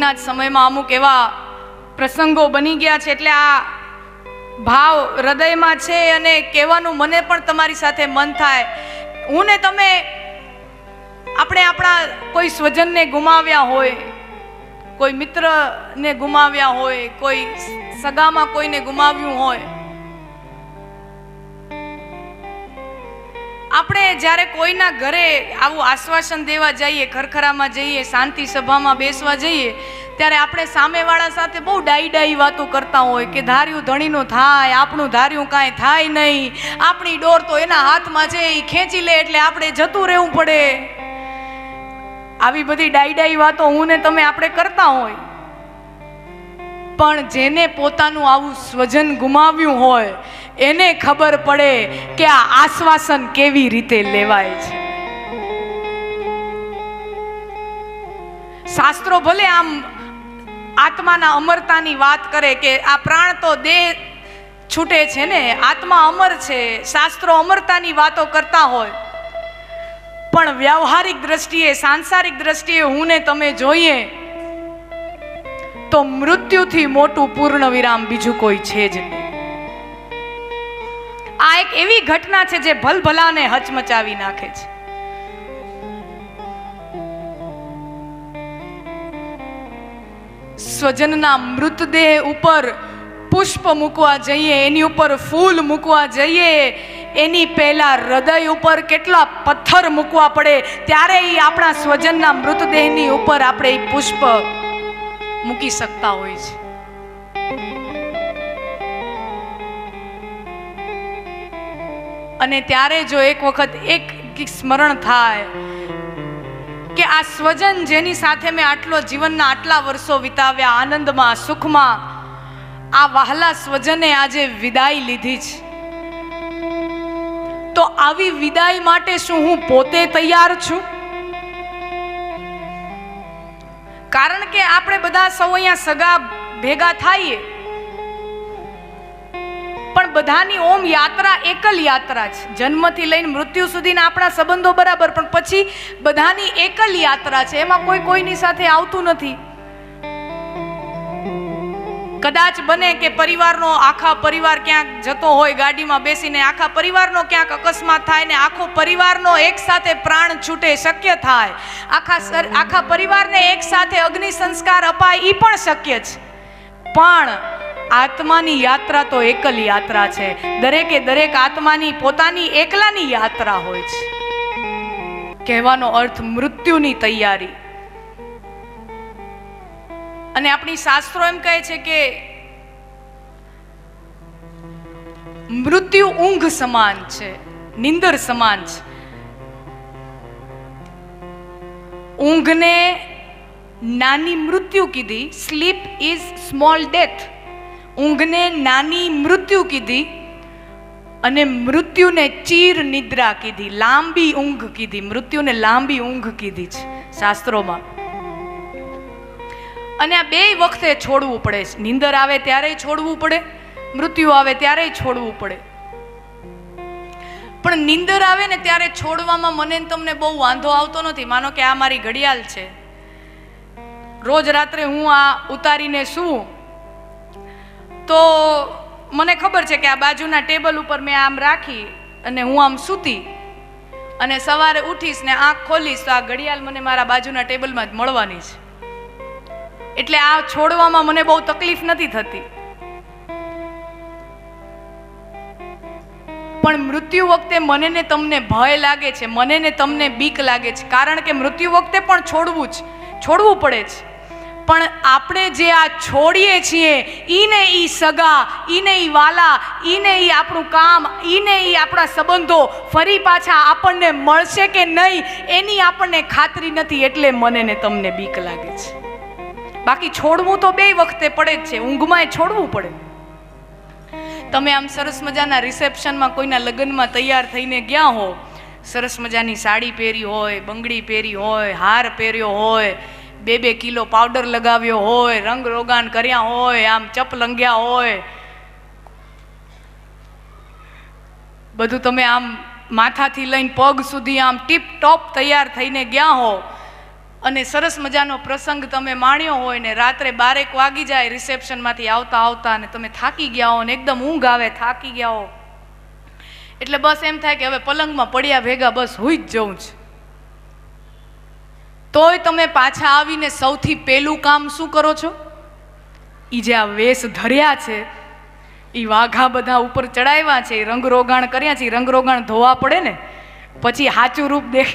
નજીકના જ સમયમાં અમુક એવા પ્રસંગો બની ગયા છે, એટલે આ ભાવ હૃદયમાં છે અને કહેવાનું મને પણ તમારી સાથે મન થાય. હું ને તમે આપણે આપણા કોઈ સ્વજનને ગુમાવ્યા હોય, કોઈ મિત્રને ગુમાવ્યા હોય, કોઈ સગામાં કોઈને ગુમાવ્યું હોય, આપણે જ્યારે કોઈના ઘરે આવું આશ્વાસન દેવા જઈએ, ખરખરામાં જઈએ, શાંતિ સભામાં બેસવા જઈએ, ત્યારે આપણે સામેવાળા સાથે બહુ ડાઈ વાતો કરતા હોય કે ધાર્યું ધણીનું થાય, આપણું ધાર્યું કાંઈ થાય નહીં, આપણી ડોર તો એના હાથમાં છે, એ ખેંચી લે એટલે આપણે જતું રહેવું પડે. આવી બધી ડાઈ વાતો હું ને તમે આપણે કરતા હોય, પણ જેને પોતાનું આવું સ્વજન ગુમાવ્યું હોય એને ખબર પડે કે આ આશ્વાસન કેવી રીતે લેવાય છે. શાસ્ત્રો ભલે આમ આત્માના અમરતાની વાત કરે કે આ પ્રાણ તો દેહ છૂટે છે ને, આત્મા અમર છે, શાસ્ત્રો અમરતાની વાતો કરતા હોય, પણ વ્યવહારિક દ્રષ્ટિએ, સાંસારિક દ્રષ્ટિએ હું ને તમે જોઈએ તો મૃત્યુથી મોટું પૂર્ણ વિરામ બીજું કોઈ છે જ નહીં. આ એક એવી ઘટના છે જે ભલભલાને હચમચાવી નાખે છે. સ્વજનના મૃતદેહ ઉપર પુષ્પ મૂકવા જઈએ, એની ઉપર ફૂલ મૂકવા જઈએ, એની પહેલા હૃદય ઉપર કેટલા પથ્થર મૂકવા પડે ત્યારે એ આપણા સ્વજનના મૃતદેહની ઉપર આપણે એ પુષ્પ મૂકી શકતા હોય છે. અને ત્યારે જો એક વખત એક સ્મરણ થાય કે આ સ્વજન જેની સાથે મેં આટલો જીવનના આટલા વર્ષો વિતાવ્યા, આનંદમાં, સુખમાં, આ વહાલા સ્વજને આજે વિદાય લીધી છે, તો આવી વિદાય માટે શું હું પોતે તૈયાર છું? કારણ કે આપણે બધા સૌ અહીંયા સગા ભેગા થઈએ, પણ બધાની ઓમ યાત્રા એકલ યાત્રા છે. જન્મથી લઈને મૃત્યુ સુધીના આપણા સંબંધો બરાબર, પણ પછી બધાની એકલ યાત્રા છે, એમાં કોઈ કોઈની સાથે આવતું નથી. કદાચ બને કે પરિવારનો, આખા પરિવાર ક્યાંક જતો હોય ગાડીમાં બેસીને, આખા પરિવારનો ક્યાંક અકસ્માત થાય ને આખો પરિવારનો એક સાથે પ્રાણ છૂટે, શક્ય થાય. આખા પરિવારને એક સાથે અગ્નિ સંસ્કાર અપાય, એ પણ શક્ય છે. પણ આત્માની યાત્રા તો એકલ યાત્રા છે. દરેકે દરેક આત્માની પોતાની એકલાની યાત્રા હોય છે. કહેવાનો અર્થ મૃત્યુની તૈયારી. અને આપણી શાસ્ત્રો એમ કહે છે કે મૃત્યુ ઊંઘ સમાન છે, નિંદર સમાન છે. ઊંઘને નાની મૃત્યુ કીધી, સ્લીપ ઇઝ સ્મોલ ડેથ. ઊંઘને નાની મૃત્યુ કીધી અને મૃત્યુને ચીર નિદ્રા કીધી, લાંબી ઊંઘ કીધી. મૃત્યુને લાંબી ઊંઘ કીધી છે શાસ્ત્રોમાં. અને આ બે વખતે છોડવું પડે છે. નિંદર આવે ત્યારે છોડવું પડે, મૃત્યુ આવે ત્યારે છોડવું પડે. પણ નિંદર આવે ને ત્યારે છોડવામાં મને તમને બહુ વાંધો આવતો નથી. માનો કે આ મારી ઘડિયાળ છે, રોજ રાત્રે હું આ ઉતારીને સૂવું તો મને ખબર છે કે આ બાજુના ટેબલ ઉપર મેં આમ રાખી અને હું આમ સૂતી, અને સવારે ઉઠીશ ને આંખ ખોલીશ તો આ ઘડિયાળ મને મારા બાજુના ટેબલમાં જ મળવાની છે. એટલે આ છોડવામાં મને બહુ તકલીફ નથી થતી. પણ મૃત્યુ વખતે મને ને તમને ભય લાગે છે, મને ને તમને બીક લાગે છે. કારણ કે મૃત્યુ વખતે પણ છોડવું પડે છે. પણ આપણે જે આ છોડીએ છીએ, ઈને ઈ સગા, ઈને ઈ વાલા, ઈને ઈ આપણું કામ, ઈને ઈ આપણા સંબંધો ફરી પાછા આપણને મળશે કે નહીં એની આપણને ખાતરી નથી. એટલે મને ને તમને બીક લાગે છે. બાકી છોડવું તો બે વખતે પડે જ છે. ઊંઘમાં છોડવું પડે. તમે આમ સરસ મજાના રિસેપ્શનમાં કોઈના લગ્નમાં તૈયાર થઈને ગયા હો, સરસ મજાની સાડી પહેરી હોય, બંગડી પહેરી હોય, હાર પહેર્યો હોય, 2-2 કિલો પાવડર લગાવ્યો હોય, રંગ રોગાન કર્યા હોય, આમ ચપ લંગ્યા હોય, બધું તમે આમ માથાથી લઈને પગ સુધી આમ ટીપ ટોપ તૈયાર થઈને ગયા હો, અને સરસ મજાનો પ્રસંગ તમે માણ્યો હોય ને રાત્રે 12 વાગી જાય રિસેપ્શનમાંથી આવતા આવતા અને તમે થાકી ગયા હો ને એકદમ ઊંઘ આવે, થાકી ગયા હો, એટલે બસ એમ થાય કે હવે પલંગમાં પડ્યા ભેગા બસ હુઈ જ જવું છે. તોય તમે પાછા આવીને સૌથી પહેલું કામ શું કરો છો? એ જે આ વેશ ધર્યા છે, એ વાઘા બધા ઉપર ચડાવ્યા છે, રંગરોગાણ કર્યા છે, રંગરોગાણ ધોવા પડે ને પછી સાચું રૂપ દેખ.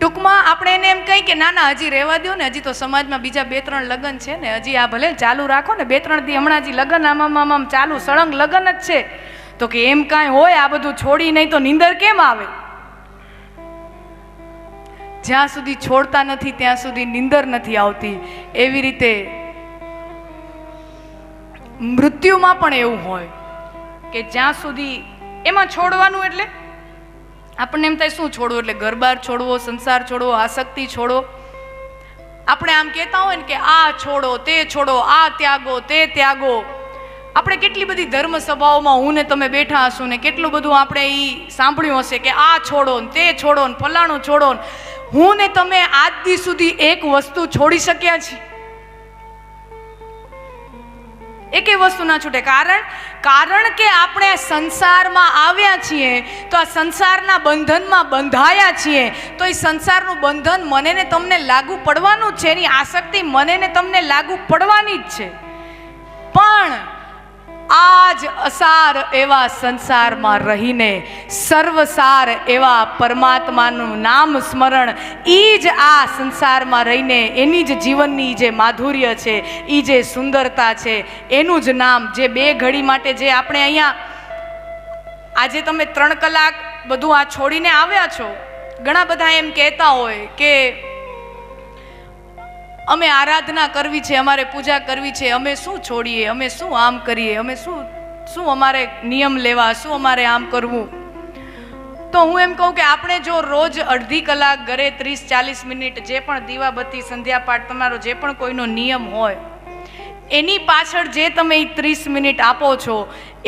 ટૂંકમાં આપણે એને એમ કહી કે ના ના હજી રહેવા દો ને, હજી તો સમાજમાં બીજા 2-3 લગ્ન છે ને, હજી આ ભલે ચાલુ રાખો ને 2-3 દી, હમણાં હજી લગ્ન આમ ચાલુ સળંગ લગ્ન જ છે. તો કે એમ કાંઈ હોય, આ બધું છોડી નહીં તો નીંદર કેમ આવે? જ્યાં સુધી છોડતા નથી ત્યાં સુધી નીંદર નથી આવતી. એવી રીતે મૃત્યુમાં પણ એવું હોય કે જ્યાં સુધી એમાં છોડવાનું, એટલે આપણને એમ થાય શું છોડવું, એટલે ઘર-બાર છોડવો, સંસાર છોડવો, આસક્તિ છોડો. આપણે આમ કહેતા હોય ને કે આ છોડો, તે છોડો, આ ત્યાગો, તે ત્યાગો. આપણે કેટલી બધી ધર્મ સભાઓમાં હું ને તમે બેઠા હશું ને કેટલું બધું આપણે એ સાંભળ્યું હશે કે આ છોડો ને તે છોડો ને ફલાણું છોડો ને. હું ને તમે આજ દી સુધી એક વસ્તુ છોડી શક્યા છીએ? એકેય વસ્તુ ના છૂટે. કારણ કે આપણે સંસારમાં આવ્યા છીએ તો આ સંસારના બંધનમાં બંધાયા છીએ, તો એ સંસારનું બંધન મને ને તમને લાગુ પડવાનું જ છે, એની આસક્તિ મને ને તમને લાગુ પડવાની જ છે. પણ આજ અસાર એવા સંસારમાં રહીને સર્વસાર એવા પરમાત્માનું નામ સ્મરણ, એ જ આ સંસારમાં રહીને એની જ જીવનની જે માધુર્ય છે, એ જે સુંદરતા છે, એનું જ નામ, જે 2 ઘડી માટે જે આપણે અહીંયા આજે તમે 3 કલાક બધું આ છોડીને આવ્યા છો. ઘણા બધા એમ કહેતા હોય કે અમે આરાધના કરવી છે, અમારે પૂજા કરવી છે, અમે શું છોડીએ, અમે શું આમ કરીએ, અમે શું અમારે નિયમ લેવા, શું અમારે આમ કરવું. તો હું એમ કહું કે આપણે જો રોજ અડધી કલાક ઘરે 30-40 મિનિટ જે પણ દીવાબત્તી, સંધ્યાપાઠ, તમારો જે પણ કોઈનો નિયમ હોય, એની પાછળ જે તમે 30 મિનિટ આપો છો,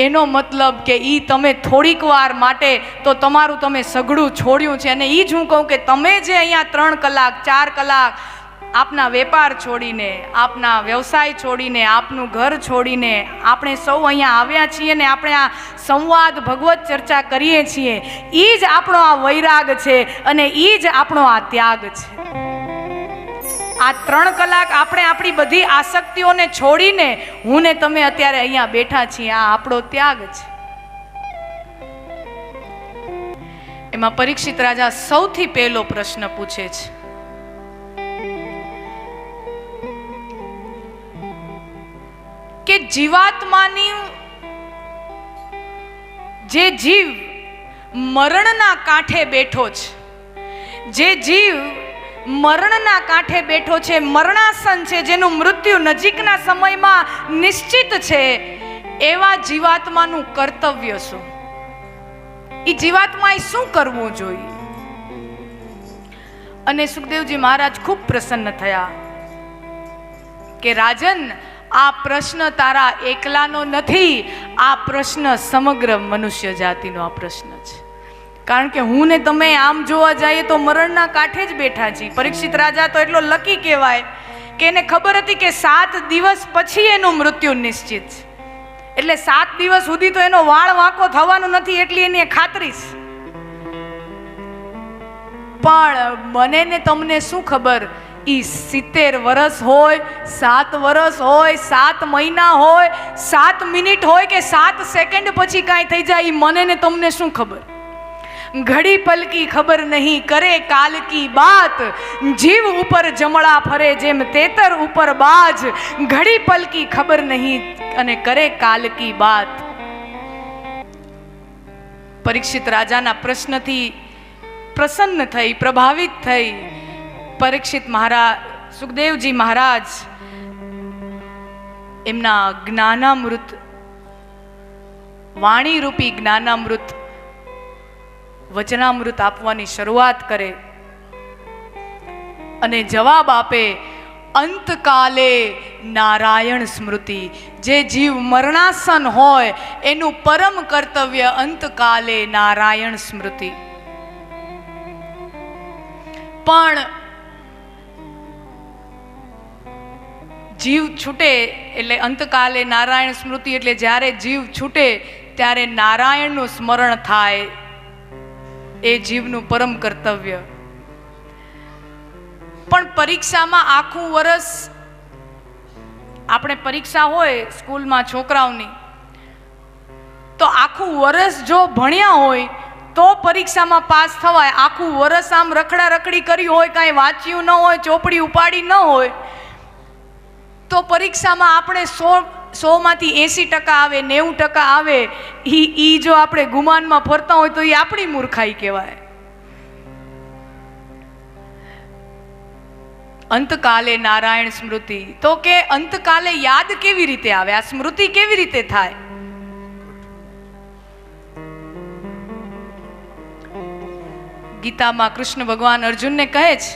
એનો મતલબ કે એ તમે થોડીક વાર માટે તો તમારું તમે સઘળું છોડ્યું છે. અને એ જ હું કહું કે તમે જે અહીંયા 3 કલાક 4 કલાક આપના વેપાર છોડીને, આપના વ્યવસાય છોડીને, આપનું ઘર છોડીને આપણે સૌ અહીંયા આવ્યા છીએ ને આપણે આ સંવાદ ભગવત ચર્ચા કરીએ છીએ, એ જ આપણો આ વૈરાગ છે અને એ જ આપણો આ ત્યાગ છે. આ 3 કલાક આપણે આપણી બધી આસક્તિઓને છોડીને હું ને તમે અત્યારે અહીંયા બેઠા છીએ, આ આપણો ત્યાગ છે. એમાં પરીક્ષિત રાજા સૌથી પહેલો પ્રશ્ન પૂછે છે કે જીવાત્માની, જે જીવ મરણના કાંઠે બેઠો છે, જે જીવ મરણના કાંઠે બેઠો છે, મરણાસન છે, જેનું મૃત્યુ નજીકના સમયમાં નિશ્ચિત છે, એવા જીવાત્માનું કર્તવ્ય શું? એ જીવાત્માએ શું કરવું જોઈએ? અને સુખદેવજી મહારાજ ખૂબ પ્રસન્ન થયા કે રાજન, આ પ્રશ્ન તારા એકલાનો નથી, આ પ્રશ્ન સમગ્ર મનુષ્ય જાતિનો આ પ્રશ્ન છે. કારણ કે હું ને તમે આમ જોવા જઈએ તો મરણના કાંઠે જ બેઠા છીએ. પરીક્ષિત રાજા તો એટલો લકી કહેવાય કે એને ખબર હતી કે 7 દિવસ પછી એનું મૃત્યુ નિશ્ચિત છે. એટલે 7 દિવસ સુધી તો એનો વાળ વાંકો થવાનો નથી, એટલી એની ખાતરી છે. પણ મને ને તમને શું ખબર, ઈ 70 વર્ષ હોય, 7 વર્ષ હોય, 7 મહિના હોય, 7 મિનિટ હોય કે 7 સેકન્ડ પછી કાંઈ થઈ જાય, મને ને તમને શું ખબર? ઘડી પલ કી ખબર નહીં, કરે કાલ કી બાત, જીવ ઉપર જમણા ફરે જેમ તેતર ઉપર બાજ, ઘડી પલ કી ખબર નહીં અને કરે કાલ કી બાત. પરીક્ષિત રાજાના પ્રશ્નથી પ્રસન્ન થઈ, પ્રભાવિત થઈ પરીક્ષિત મહારાજ, સુખદેવજી મહારાજ એમના જ્ઞાનામૃત, વાણી રૂપી જ્ઞાનામૃત, વચનામૃત આપવાની શરૂઆત કરે અને જવાબ આપે, અંતકાલે નારાયણ સ્મૃતિ. જે જીવ મરણાસન હોય એનું પરમ કર્તવ્ય અંતકાલે નારાયણ સ્મૃતિ. પણ જીવ છૂટે એટલે અંતકાલે નારાયણ સ્મૃતિ એટલે જ્યારે જીવ છૂટે ત્યારે નારાયણનું સ્મરણ થાય, એ જીવનું પરમ કર્તવ્ય. પણ પરીક્ષામાં આખું વર્ષ, આપણે પરીક્ષા હોય સ્કૂલમાં છોકરાઓની, તો આખું વર્ષ જો ભણ્યા હોય તો પરીક્ષામાં પાસ થવાય. આખું વર્ષ આમ રખડા રખડી કરી હોય, કાંઈ વાંચ્યું ન હોય, ચોપડી ઉપાડી ન હોય, તો પરીક્ષામાં આપણે 100માંથી 80% આવે, 90% આવે, ઈ જો આપણે ગુમાનમાં ફરતા હોય તો એ આપણી મૂર્ખાઈ કહેવાય. અંતકાલે નારાયણ સ્મૃતિ, તો કે અંતકાલે યાદ કેવી રીતે આવે, આ સ્મૃતિ કેવી રીતે થાય? ગીતામાં કૃષ્ણ ભગવાન અર્જુનને કહે છે,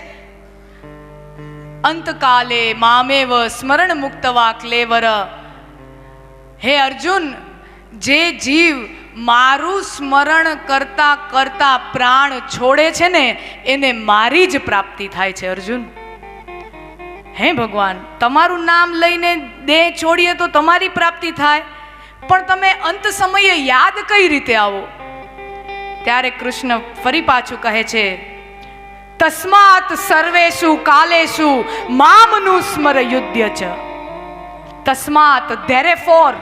અંતકાલે મામેવ સ્મરણ મુક્તવા ક્લેવર. હે અર્જુન, જે જીવ મારું સ્મરણ કરતા કરતા પ્રાણ છોડે છે ને એને મારી જ પ્રાપ્તિ થાય છે. અર્જુન, હે ભગવાન, તમારું નામ લઈને દેહ છોડીએ તો તમારી પ્રાપ્તિ થાય, પણ તમે અંત સમયે યાદ કઈ રીતે આવો? ત્યારે કૃષ્ણ ફરી પાછું કહે છે, તસ્માત સર્વેષુ કાલેષુ મામનું સ્મર યુધ્ય ચ. તસ્માત, ધેરેફોર,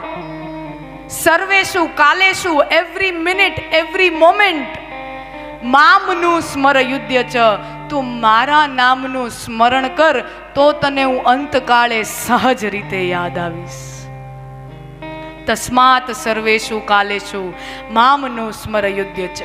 સર્વેષુ કાલેષુ, એવરી મિનિટ, એવરી મોમેન્ટ, મામનું સ્મર યુધ્ય ચ. તું મારા નામનું સ્મરણ કર તો તને હું અંતકાળે સહજ રીતે યાદ આવીશ. તસ્માત સર્વેષુ કાલેષુ મામનું સ્મર યુધ્ય ચ.